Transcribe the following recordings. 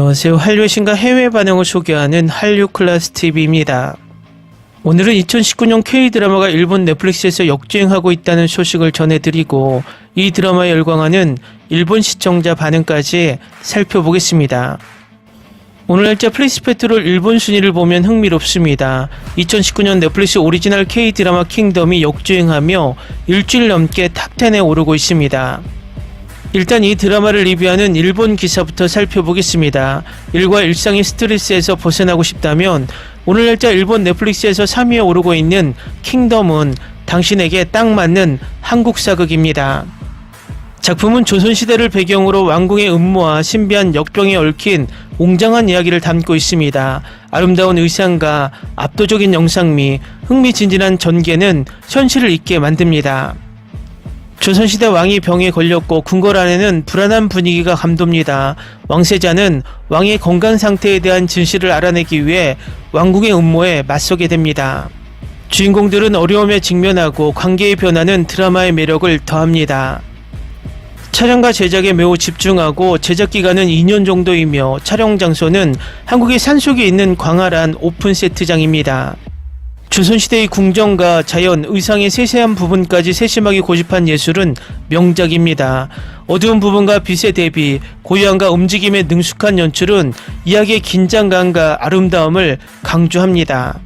안녕하세요. 한류의 신과 해외 반응을 소개하는 한류클래스TV입니다. 오늘은 2019년 K드라마가 일본 넷플릭스에서 역주행하고 있다는 소식을 전해드리고 이 드라마에 열광하는 일본 시청자 반응까지 살펴보겠습니다. 오늘 날짜 플레이스페트롤 일본 순위를 보면 흥미롭습니다. 2019년 넷플릭스 오리지널 K드라마 킹덤이 역주행하며 일주일 넘게 탑10에 오르고 있습니다. 일단 이 드라마를 리뷰하는 일본 기사부터 살펴보겠습니다. 일과 일상의 스트레스에서 벗어나고 싶다면 오늘 날짜 일본 넷플릭스에서 3위에 오르고 있는 킹덤은 당신에게 딱 맞는 한국 사극입니다. 작품은 조선시대를 배경으로 왕궁의 음모와 신비한 역병에 얽힌 웅장한 이야기를 담고 있습니다. 아름다운 의상과 압도적인 영상미, 흥미진진한 전개는 현실을 잊게 만듭니다. 조선시대 왕이 병에 걸렸고 궁궐 안에는 불안한 분위기가 감돕니다. 왕세자는 왕의 건강 상태에 대한 진실을 알아내기 위해 왕궁의 음모에 맞서게 됩니다. 주인공들은 어려움에 직면하고 관계의 변화는 드라마의 매력을 더합니다. 촬영과 제작에 매우 집중하고 제작 기간은 2년 정도이며 촬영 장소는 한국의 산속에 있는 광활한 오픈 세트장입니다. 조선시대의 궁정과 자연, 의상의 세세한 부분까지 세심하게 고집한 예술은 명작입니다. 어두운 부분과 빛의 대비, 고요함과 움직임에 능숙한 연출은 이야기의 긴장감과 아름다움을 강조합니다.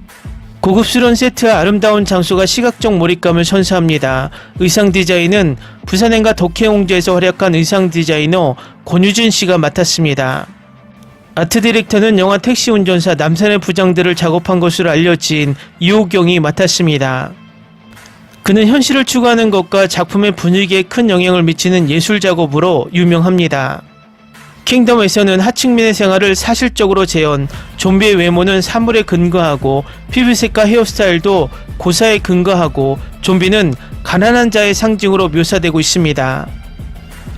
고급스러운 세트와 아름다운 장소가 시각적 몰입감을 선사합니다. 의상 디자인은 부산행과 덕혜옹제에서 활약한 의상 디자이너 권유진 씨가 맡았습니다. 아트 디렉터는 영화 택시 운전사 남산의 부장들을 작업한 것으로 알려진 이호경이 맡았습니다. 그는 현실을 추구하는 것과 작품의 분위기에 큰 영향을 미치는 예술 작업으로 유명합니다. 킹덤에서는 하층민의 생활을 사실적으로 재현, 좀비의 외모는 사물에 근거하고 피부색과 헤어스타일도 고사에 근거하고 좀비는 가난한 자의 상징으로 묘사되고 있습니다.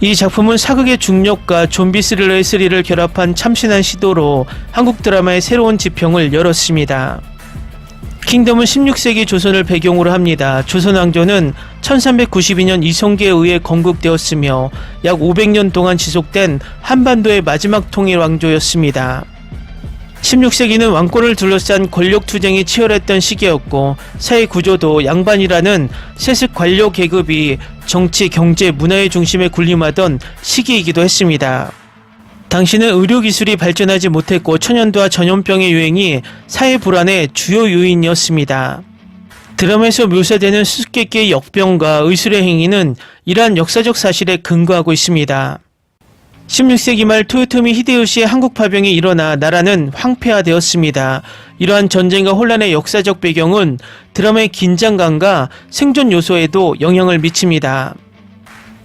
이 작품은 사극의 중력과 좀비 스릴러의 스릴을 결합한 참신한 시도로 한국 드라마의 새로운 지평을 열었습니다. 킹덤은 16세기 조선을 배경으로 합니다. 조선 왕조는 1392년 이성계에 의해 건국되었으며 약 500년 동안 지속된 한반도의 마지막 통일 왕조였습니다. 16세기는 왕권을 둘러싼 권력투쟁이 치열했던 시기였고 사회 구조도 양반이라는 세습 관료 계급이 정치, 경제, 문화의 중심에 군림하던 시기이기도 했습니다. 당시는 의료기술이 발전하지 못했고 천연두와 전염병의 유행이 사회 불안의 주요 요인이었습니다. 드라마에서 묘사되는 수수께끼의 역병과 의술의 행위는 이러한 역사적 사실에 근거하고 있습니다. 16세기 말 토요토미 히데요시의 한국 파병이 일어나 나라는 황폐화되었습니다. 이러한 전쟁과 혼란의 역사적 배경은 드라마의 긴장감과 생존 요소에도 영향을 미칩니다.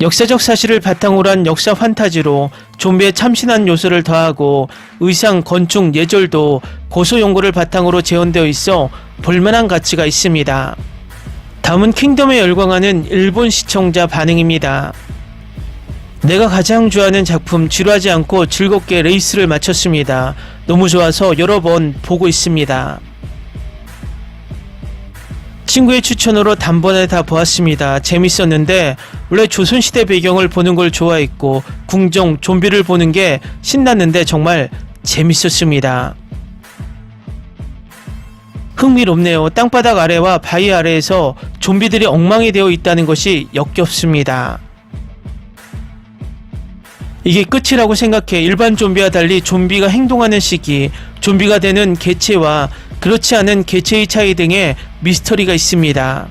역사적 사실을 바탕으로 한 역사 판타지로 좀비의 참신한 요소를 더하고 의상, 건축, 예절도 고소 연구를 바탕으로 재현되어 있어 볼만한 가치가 있습니다. 다음은 킹덤에 열광하는 일본 시청자 반응입니다. 내가 가장 좋아하는 작품, 지루하지 않고 즐겁게 레이스를 마쳤습니다. 너무 좋아서 여러 번 보고 있습니다. 친구의 추천으로 단번에 다 보았습니다. 재밌었는데 원래 조선시대 배경을 보는 걸 좋아했고 궁정, 좀비를 보는 게 신났는데 정말 재밌었습니다. 흥미롭네요. 땅바닥 아래와 바위 아래에서 좀비들이 엉망이 되어 있다는 것이 역겹습니다. 이게 끝이라고 생각해. 일반 좀비와 달리 좀비가 행동하는 시기, 좀비가 되는 개체와 그렇지 않은 개체의 차이 등의 미스터리가 있습니다.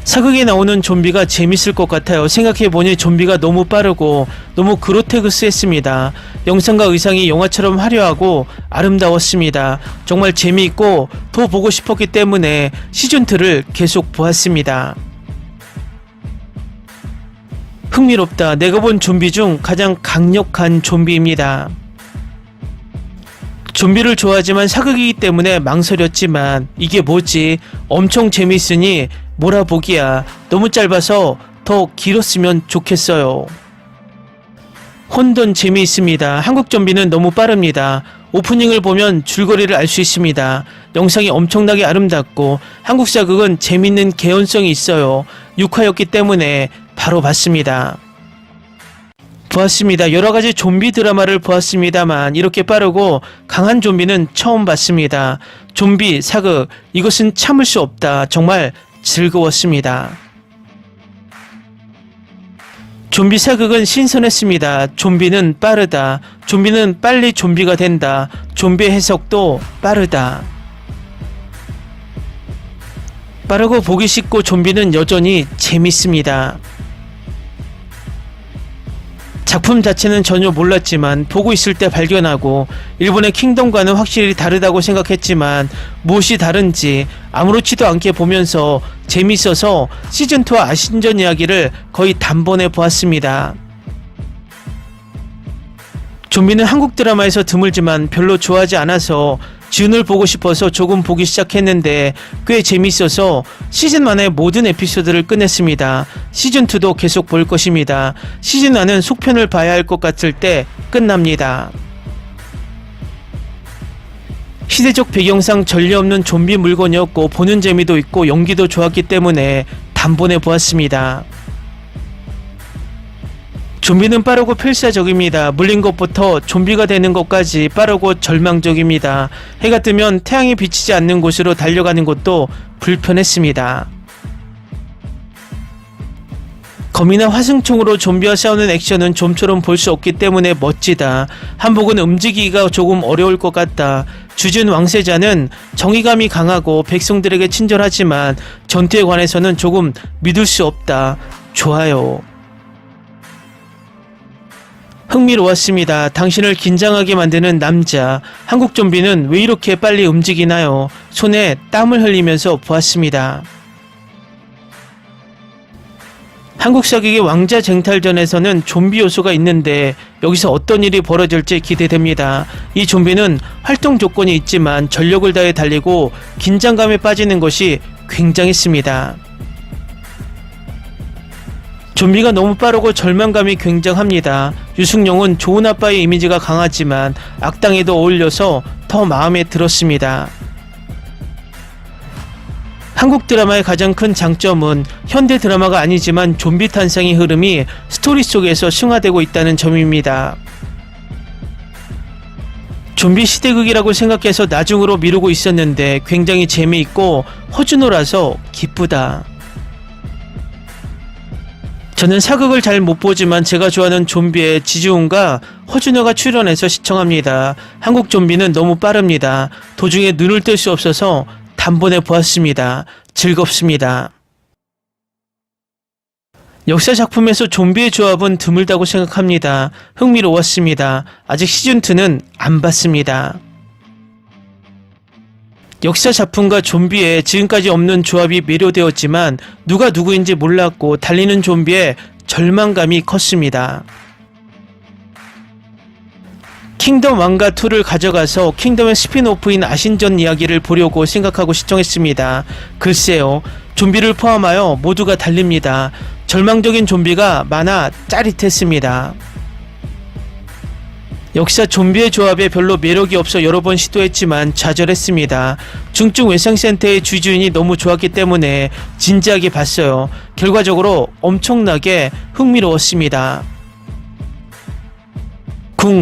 사극에 나오는 좀비가 재밌을 것 같아요. 생각해보니 좀비가 너무 빠르고 너무 그로테그스했습니다. 영상과 의상이 영화처럼 화려하고 아름다웠습니다. 정말 재미있고 더 보고 싶었기 때문에 시즌2를 계속 보았습니다. 흥미롭다. 내가 본 좀비 중 가장 강력한 좀비입니다. 좀비를 좋아하지만 사극이기 때문에 망설였지만 이게 뭐지? 엄청 재밌으니 몰아보기야. 너무 짧아서 더 길었으면 좋겠어요. 혼돈 재미있습니다. 한국 좀비는 너무 빠릅니다. 오프닝을 보면 줄거리를 알 수 있습니다. 영상이 엄청나게 아름답고 한국 사극은 재밌는 개연성이 있어요. 6화였기 때문에 바로 봤습니다. 보았습니다. 여러가지 좀비 드라마를 보았습니다만 이렇게 빠르고 강한 좀비는 처음 봤습니다. 좀비, 사극, 이것은 참을 수 없다. 정말 즐거웠습니다. 좀비 사극은 신선했습니다. 좀비는 빠르다. 좀비는 빨리 좀비가 된다. 좀비 해석도 빠르다. 빠르고 보기 쉽고 좀비는 여전히 재밌습니다. 작품 자체는 전혀 몰랐지만 보고 있을 때 발견하고 일본의 킹덤과는 확실히 다르다고 생각했지만 무엇이 다른지 아무렇지도 않게 보면서 재밌어서 시즌2와 아신전 이야기를 거의 단번에 보았습니다. 좀비는 한국 드라마에서 드물지만 별로 좋아하지 않아서 지훈을 보고 싶어서 조금 보기 시작했는데 꽤 재밌어서 시즌1의 모든 에피소드를 끝냈습니다. 시즌2도 계속 볼 것입니다. 시즌1은 속편을 봐야 할 것 같을 때 끝납니다. 시대적 배경상 전례 없는 좀비 물건이었고 보는 재미도 있고 연기도 좋았기 때문에 단번에 보았습니다. 좀비는 빠르고 필사적입니다. 물린 것부터 좀비가 되는 것까지 빠르고 절망적입니다. 해가 뜨면 태양이 비치지 않는 곳으로 달려가는 것도 불편했습니다. 검이나 화승총으로 좀비와 싸우는 액션은 좀처럼 볼 수 없기 때문에 멋지다. 한복은 움직이기가 조금 어려울 것 같다. 주준 왕세자는 정의감이 강하고 백성들에게 친절하지만 전투에 관해서는 조금 믿을 수 없다. 좋아요. 흥미로웠습니다. 당신을 긴장하게 만드는 남자. 한국 좀비는 왜 이렇게 빨리 움직이나요? 손에 땀을 흘리면서 보았습니다. 한국 사극의 왕자 쟁탈전에서는 좀비 요소가 있는데 여기서 어떤 일이 벌어질지 기대됩니다. 이 좀비는 활동 조건이 있지만 전력을 다해 달리고 긴장감에 빠지는 것이 굉장했습니다. 좀비가 너무 빠르고 절망감이 굉장합니다. 유승용은 좋은 아빠의 이미지가 강하지만 악당에도 어울려서 더 마음에 들었습니다. 한국 드라마의 가장 큰 장점은 현대 드라마가 아니지만 좀비 탄생의 흐름이 스토리 속에서 승화되고 있다는 점입니다. 좀비 시대극이라고 생각해서 나중으로 미루고 있었는데 굉장히 재미있고 허준호라서 기쁘다. 저는 사극을 잘 못 보지만 제가 좋아하는 좀비에 지지훈과 허준호가 출연해서 시청합니다. 한국 좀비는 너무 빠릅니다. 도중에 눈을 뗄 수 없어서 단번에 보았습니다. 즐겁습니다. 역사 작품에서 좀비의 조합은 드물다고 생각합니다. 흥미로웠습니다. 아직 시즌2는 안 봤습니다. 역사 작품과 좀비에 지금까지 없는 조합이 매료되었지만 누가 누구인지 몰랐고 달리는 좀비에 절망감이 컸습니다. 킹덤 1과 2를 가져가서 킹덤의 스핀오프인 아신전 이야기를 보려고 생각하고 시청했습니다. 글쎄요, 좀비를 포함하여 모두가 달립니다. 절망적인 좀비가 많아 짜릿했습니다. 역사 좀비의 조합에 별로 매력이 없어 여러 번 시도했지만 좌절했습니다. 중증외상센터의 주주인이 너무 좋았기 때문에 진지하게 봤어요. 결과적으로 엄청나게 흥미로웠습니다.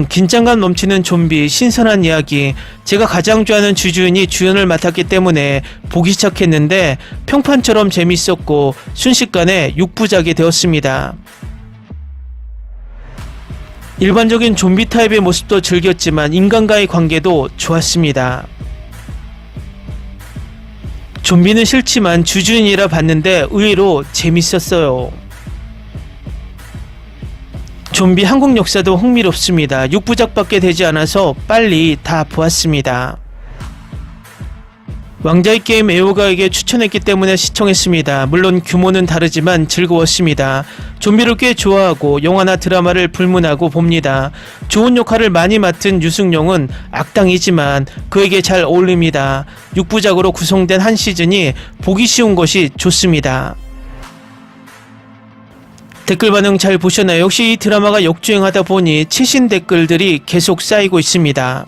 긴장감 넘치는 좀비, 신선한 이야기. 제가 가장 좋아하는 주주인이 주연을 맡았기 때문에 보기 시작했는데 평판처럼 재밌었고 순식간에 6부작이 되었습니다. 일반적인 좀비 타입의 모습도 즐겼지만 인간과의 관계도 좋았습니다. 좀비는 싫지만 주주인이라 봤는데 의외로 재밌었어요. 좀비 한국 역사도 흥미롭습니다. 6부작밖에 되지 않아서 빨리 다 보았습니다. 왕자의 게임 애호가에게 추천했기 때문에 시청했습니다. 물론 규모는 다르지만 즐거웠습니다. 좀비를 꽤 좋아하고 영화나 드라마를 불문하고 봅니다. 좋은 역할을 많이 맡은 유승용은 악당이지만 그에게 잘 어울립니다. 6부작으로 구성된 한 시즌이 보기 쉬운 것이 좋습니다. 댓글 반응 잘 보셨나요? 역시 이 드라마가 역주행하다 보니 최신 댓글들이 계속 쌓이고 있습니다.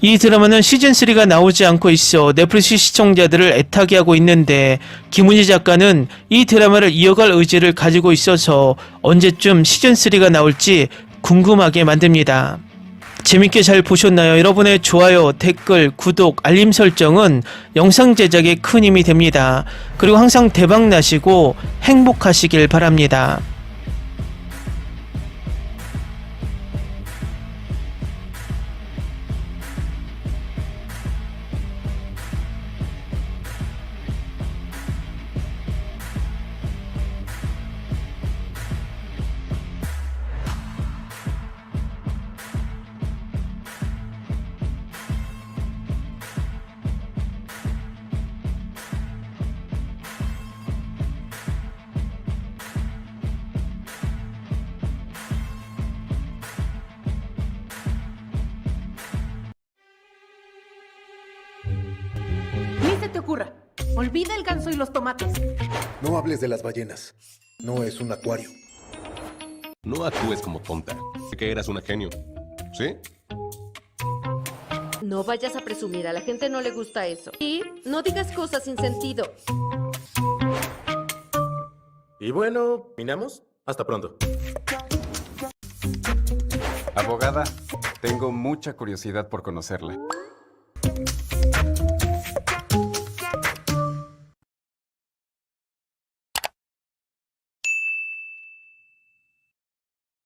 이 드라마는 시즌3가 나오지 않고 있어 넷플릭스 시청자들을 애타게 하고 있는데 김은희 작가는 이 드라마를 이어갈 의지를 가지고 있어서 언제쯤 시즌3가 나올지 궁금하게 만듭니다. 재밌게 잘 보셨나요? 여러분의 좋아요, 댓글, 구독, 알림 설정은 영상 제작에 큰 힘이 됩니다. 그리고 항상 대박 나시고 행복하시길 바랍니다. Ni se te ocurra. Olvida el ganso y los tomates. No hables de las ballenas. No es un acuario. No actúes como tonta. Sé que eras una genio. ¿Sí? No vayas a presumir, a la gente no le gusta eso. Y no digas cosas sin sentido. Y bueno, ¿terminamos? Hasta pronto. Abogada, tengo mucha curiosidad por conocerla.